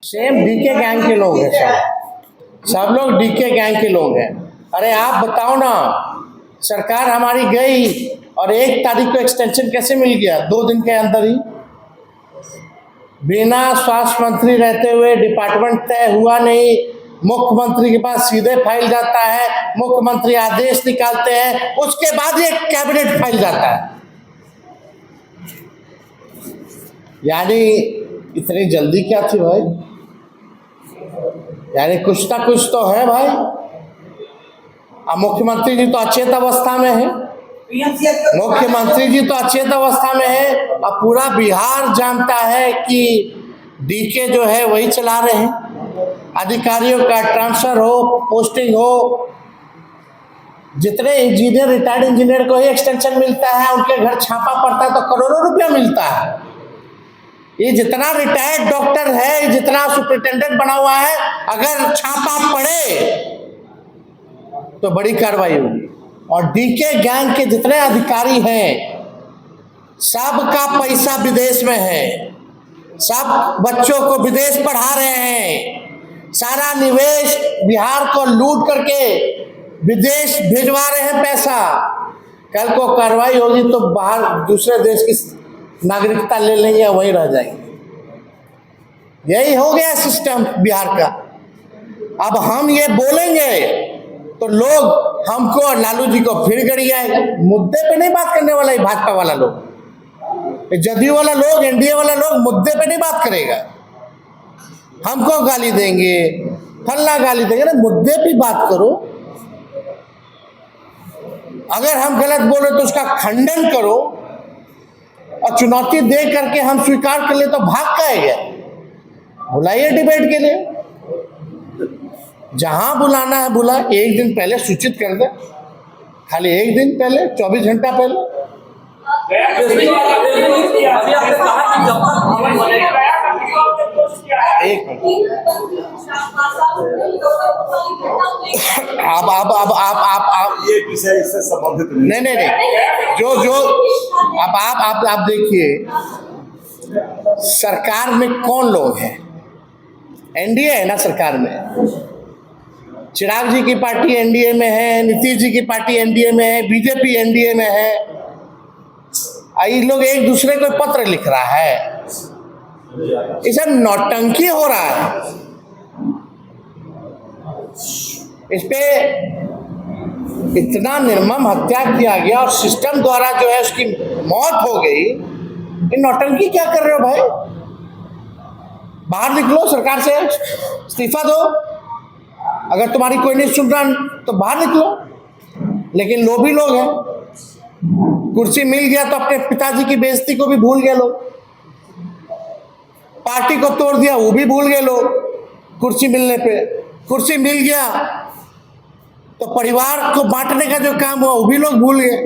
Same DK gang के लोग हैं, सब लोग डीके गैंग के लोग हैं। अरे आप बताओ ना, सरकार हमारी गई और 1 तारीख को एक्सटेंशन कैसे मिल गया? 2 दिन के अंदर ही, बिना स्वास्थ्य मंत्री रहते हुए डिपार्टमेंट तय हुआ नहीं, मुख्यमंत्री के पास सीधे फाइल जाता है, मुख्यमंत्री आदेश निकालते हैं, उसके बाद ये कैबिनेट फाइल जाता है। यानी इतनी जल्दी क्या थी भाई? यानी कुछ ना कुछ तो है भाई। अब मुख्यमंत्री जी तो अचेत अवस्था में है, मुख्यमंत्री जी तो अचेत अवस्था में है। अब पूरा बिहार जानता है कि डीके जो है वही चला रहे हैं। अधिकारियों का ट्रांसफर हो, पोस्टिंग हो, जितने इंजीनियर, रिटायर्ड इंजीनियर को ही एक्सटेंशन मिलता है, उनके घर छापा पड़ता है तो करोड़ों रुपया मिलता है। ये जितना रिटायर्ड डॉक्टर है, जितना सुपरिटेंडेंट बना हुआ है, अगर छापा पड़े तो बड़ी कार्रवाई होगी। और डीके गैंग के जितने अधिकारी हैं, सबका पैसा विदेश में है, सब बच्चों को विदेश पढ़ा रहे हैं, सारा निवेश बिहार को लूट करके विदेश भिजवा रहे हैं पैसा। कल को कार्रवाई होगी तो बाहर दूसरे देश की नागरिकता ले लेंगे या वहीं रह जाएंगे। यही हो गया सिस्टम बिहार का। अब हम ये बोलेंगे तो लोग हमको और लालू जी को फिर गड़ी आएगा। मुद्दे पे नहीं बात करने वाला है भाजपा वाला लोग, जदयू वाला लोग, एनडीए वाला लोग मुद्दे पे नहीं बात करेगा। हमको गाली देंगे, फल्ला गाली देंगे ना, मुद्दे पे बात करो। अगर हम गलत बोले तो उसका खंडन करो और चुनौती दे करके हम स्वीकार कर ले तो भाग जाएगा। बुलाइए डिबेट के लिए, जहां बुलाना है बुला। 1 दिन पहले सूचित कर दे, खाली 1 दिन पहले, 24 घंटा पहले। आप ये विषय इससे संबंधित नहीं, जो आप देखिए, सरकार में कौन लोग हैं? एनडीए है ना सरकार में। चिराग जी की पार्टी एनडीए में है, नीतीश जी की पार्टी एनडीए में है, बीजेपी एनडीए में है। ये लोग एक दूसरे को पत्र लिख रहा है, इसे नौटंकी हो रहा है। इस पे इतना निर्मम हत्या किया गया और सिस्टम द्वारा जो है उसकी मौत हो गई। ये नौटंकी क्या कर रहे हो भाई? बाहर निकलो, सरकार से इस्तीफा दो। अगर तुम्हारी कोई नहीं सुन रहा तो बाहर निकलो। लेकिन लोभी लोग हैं, कुर्सी मिल गया तो अपने पिताजी की बेइज्जती को भी भूल गए लोग, पार्टी को तोड़ दिया वो भी भूल गए लोग। कुर्सी मिलने पे, कुर्सी मिल गया तो परिवार को बांटने का जो काम हुआ वो भी लोग भूल गए।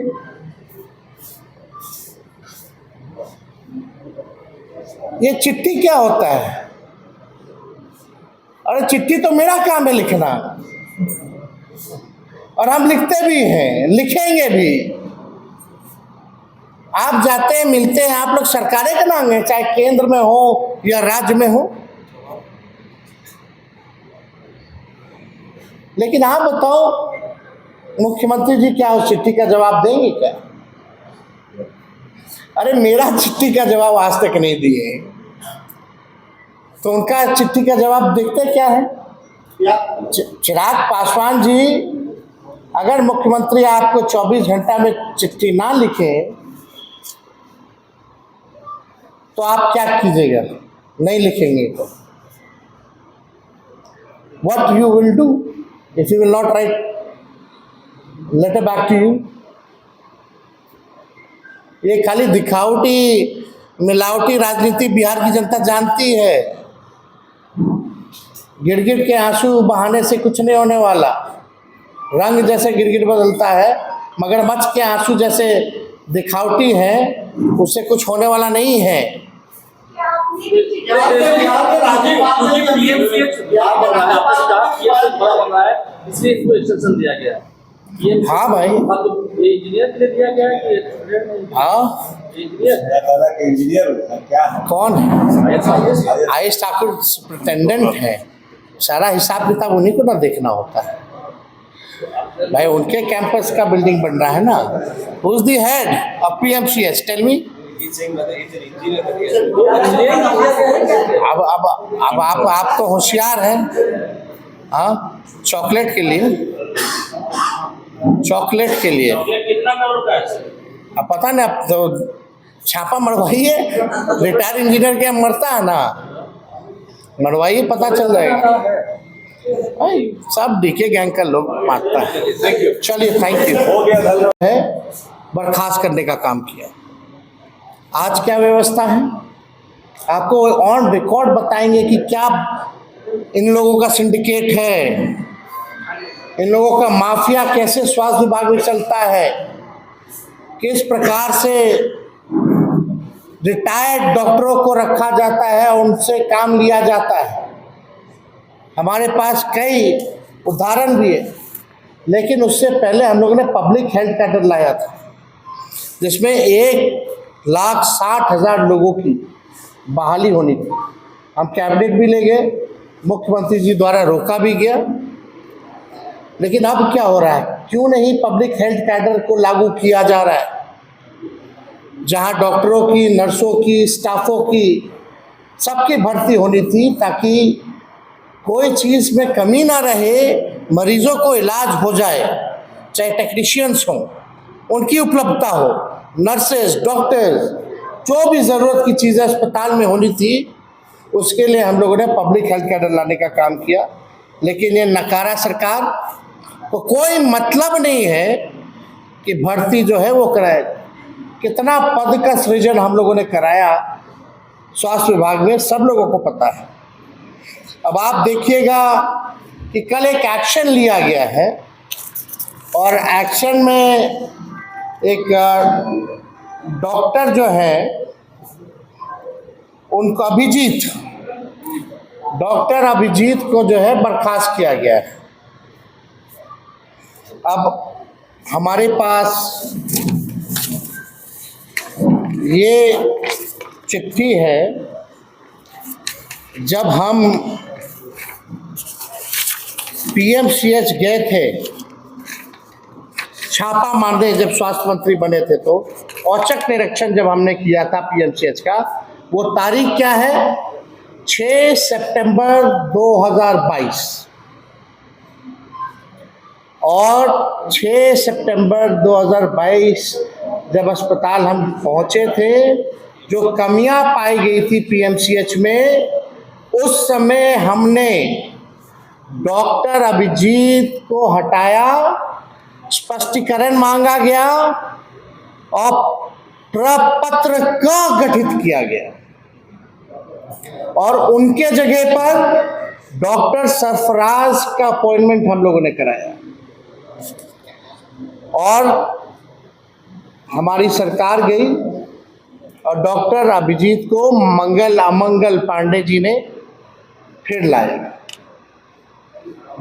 ये चिट्ठी क्या होता है? अरे चिट्ठी तो मेरा काम है लिखना, और हम लिखते भी हैं, लिखेंगे भी। आप जाते हैं, मिलते हैं, आप लोग सरकारें का नाम है, चाहे केंद्र में हो या राज्य में हो। लेकिन आप बताओ, मुख्यमंत्री जी क्या उस चिट्ठी का जवाब देंगे क्या? अरे मेरा चिट्ठी का जवाब आज तक नहीं दिए, तो उनका चिट्ठी का जवाब देखते क्या है? चिराग पासवान जी, अगर मुख्यमंत्री आपको 24 घंटा में चिट्ठी ना लिखे तो आप क्या कीजिएगा? नहीं लिखेंगे तो what you will do if you will not write letter back to you? ये खाली दिखावटी मिलावटी राजनीति बिहार की जनता जानती है। गिड़गिड़ के आंसू बहाने से कुछ नहीं होने वाला। रंग जैसे गिड़गिड़ बदलता है, मगरमच्छ के आंसू जैसे दिखावटी है, उससे कुछ होने वाला नहीं है। हाँ भाई, इंजीनियर के लिए दिया गया है कि हाँ इंजीनियर क्या है? कौन है? आयुष ठाकुर सुपरिटेंडेंट है। सारा हिसाब किताब उन्हीं को ना देखना होता है भाई। उनके कैंपस का बिल्डिंग बन रहा है ना। Who is the head of PMCH? Tell me. अब आप तो होशियार हैं। हाँ, चॉकलेट के लिए कितना करोड़ का है? अब पता नहीं, अब तो छापा मरवाइए। रिटायर्ड इंजीनियर क्या मरता है ना, मरवाइए, पता चल जाएगा भाई। सब डीके गैंग का लोग मारता है। चलिए, थैंक यू। हो गया, धन्यवाद। है बर्खास्त करने का काम किया। आज क्या व्यवस्था है आपको ऑन रिकॉर्ड बताएंगे कि क्या इन लोगों का सिंडिकेट है, इन लोगों का माफिया कैसे स्वास्थ्य विभाग में चलता है, किस प्रकार से रिटायर्ड डॉक्टरों को रखा जाता है, उनसे काम लिया जाता है। हमारे पास कई उदाहरण भी है। लेकिन उससे पहले हम लोगों ने पब्लिक हेल्थ कैडर लाया था, जिसमें 1,60,000 लोगों की बहाली होनी थी। हम कैबिनेट भी ले गए, मुख्यमंत्री जी द्वारा रोका भी गया। लेकिन अब क्या हो रहा है, क्यों नहीं पब्लिक हेल्थ कैडर को लागू किया जा रहा है, जहां डॉक्टरों की, नर्सों की, स्टाफों की, सबकी भर्ती होनी थी, ताकि कोई चीज़ में कमी ना रहे, मरीजों को इलाज हो जाए, चाहे टेक्नीशियंस हों, उनकी उपलब्धता हो, नर्सेज, डॉक्टर्स, जो भी ज़रूरत की चीज़ें अस्पताल में होनी थी, उसके लिए हम लोगों ने पब्लिक हेल्थ कैडर लाने का काम किया। लेकिन ये नकारा सरकार को कोई मतलब नहीं है कि भर्ती जो है वो कराए। कितना पद का सृजन हम लोगों ने कराया स्वास्थ्य विभाग में, सब लोगों को पता है। अब आप देखिएगा कि कल एक एक्शन लिया गया है, और एक्शन में एक डॉक्टर जो है, उनको डॉक्टर अभिजीत को जो है बर्खास्त किया गया है। अब हमारे पास ये चिट्ठी है। जब हम पीएमसीएच गए थे छापा मारने, जब स्वास्थ्य मंत्री बने थे, तो औचक निरीक्षण जब हमने किया था पीएमसीएच का, वो तारीख क्या है, 6 सितंबर 2022। और 6 सितंबर 2022 जब अस्पताल हम पहुंचे थे, जो कमियां पाई गई थी पीएमसीएच में, उस समय हमने डॉक्टर अभिजीत को हटाया, स्पष्टीकरण मांगा गया और प्रपत्र का गठित किया गया, और उनके जगह पर डॉक्टर सरफराज का अपॉइंटमेंट हम लोगों ने कराया। और हमारी सरकार गई और डॉक्टर अभिजीत को मंगल अमंगल पांडे जी ने फिर लाया,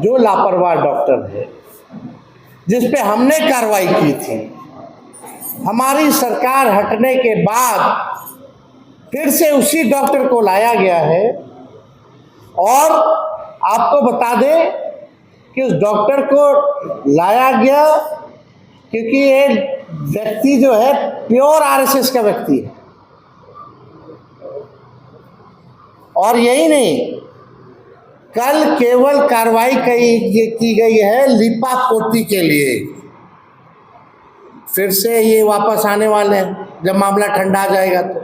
जो लापरवाह डॉक्टर है, जिस पे हमने कार्रवाई की थी। हमारी सरकार हटने के बाद फिर से उसी डॉक्टर को लाया गया है। और आपको बता दें कि उस डॉक्टर को लाया गया क्योंकि ये व्यक्ति जो है प्योर आरएसएस का व्यक्ति है। और यही नहीं, कल केवल कार्रवाई की गई है लिपापोती के लिए। फिर से ये वापस आने वाले हैं जब मामला ठंडा जाएगा तो।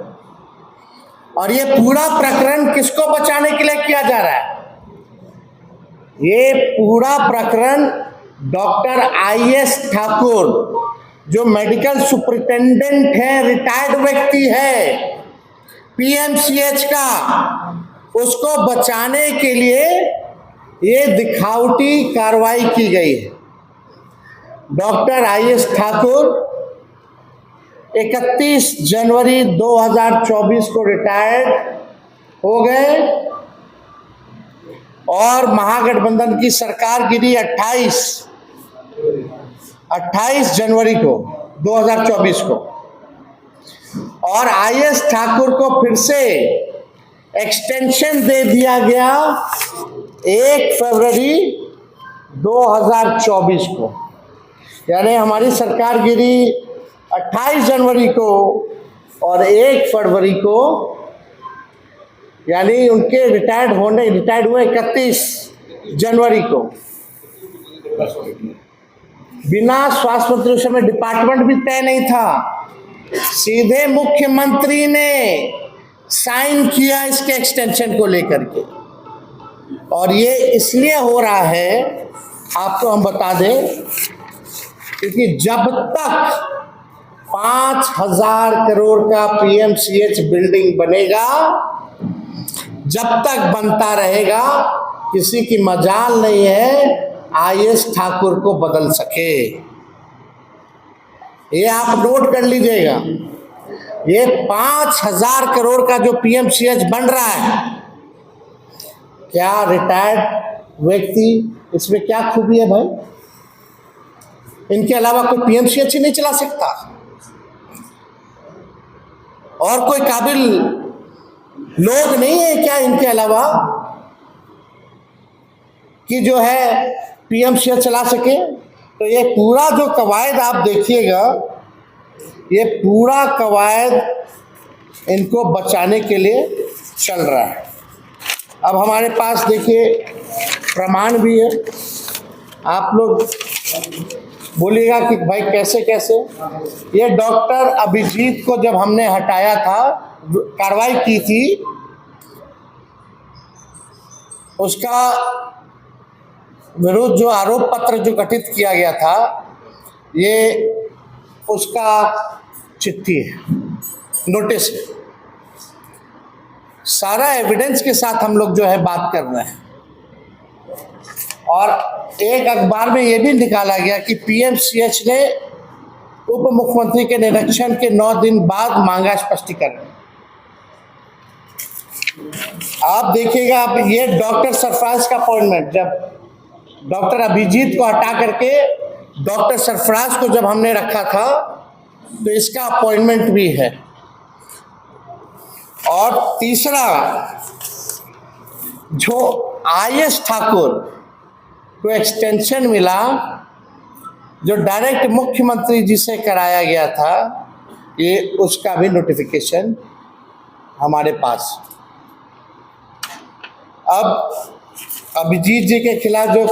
और ये पूरा प्रकरण किसको बचाने के लिए किया जा रहा है? ये पूरा प्रकरण डॉक्टर आईएस ठाकुर, जो मेडिकल सुपरिटेंडेंट है, रिटायर्ड व्यक्ति है पीएमसीएच का, उसको बचाने के लिए ये दिखावटी कार्रवाई की गई है। डॉक्टर आईएस ठाकुर 31 जनवरी 2024 को रिटायर्ड हो गए और महागठबंधन की सरकार गिरी 28 जनवरी को 2024 को। और आईएस ठाकुर को फिर से एक्सटेंशन दे दिया गया 1 फरवरी 2024 को। यानी हमारी सरकार गिरी 28 जनवरी को और 1 फरवरी को, यानी उनके रिटायर्ड हुए 31 जनवरी को। बिना स्वास्थ्य मंत्री, उस समय डिपार्टमेंट भी तय नहीं था, सीधे मुख्यमंत्री ने साइन किया इसके एक्सटेंशन को लेकर के। और ये इसलिए हो रहा है, आपको हम बता दें, क्योंकि जब तक 5,000 करोड़ का पीएमसीएच बिल्डिंग बनेगा, जब तक बनता रहेगा, किसी की मजाल नहीं है आईएस ठाकुर को बदल सके। ये आप नोट कर लीजिएगा। ये 5,000 करोड़ का जो पीएमसीएच बन रहा है, क्या रिटायर्ड व्यक्ति, इसमें क्या खूबी है भाई? इनके अलावा कोई पीएमसीएच ही नहीं चला सकता, और कोई काबिल लोग नहीं है क्या इनके अलावा कि जो है पीएमसीएच चला सके? तो ये पूरा जो कवायद आप देखिएगा, ये पूरा कवायद इनको बचाने के लिए चल रहा है। अब हमारे पास देखिए प्रमाण भी है। आप लोग बोलिएगा कि भाई कैसे कैसे। ये डॉक्टर अभिजीत को जब हमने हटाया था, कार्रवाई की थी, उसका विरुद्ध जो आरोप पत्र जो गठित किया गया था, ये उसका चिट्ठी है, नोटिस है। सारा एविडेंस के साथ हम लोग जो है बात कर रहे हैं। और एक अखबार में ये भी निकाला गया कि पीएमसीएच ने उप मुख्यमंत्री के निरीक्षण के 9 दिन बाद मांगा स्पष्टीकरण। आप देखिएगा, आप ये डॉक्टर सरफराज का अपॉइंटमेंट, जब डॉक्टर अभिजीत को हटा करके डॉक्टर सरफराज को जब हमने रखा था, तो इसका अपॉइंटमेंट भी है। और तीसरा, जो आईएस ठाकुर को एक्सटेंशन मिला, जो डायरेक्ट मुख्यमंत्री जी से कराया गया था, ये उसका भी नोटिफिकेशन हमारे पास। अब अभिजीत जी के खिलाफ जो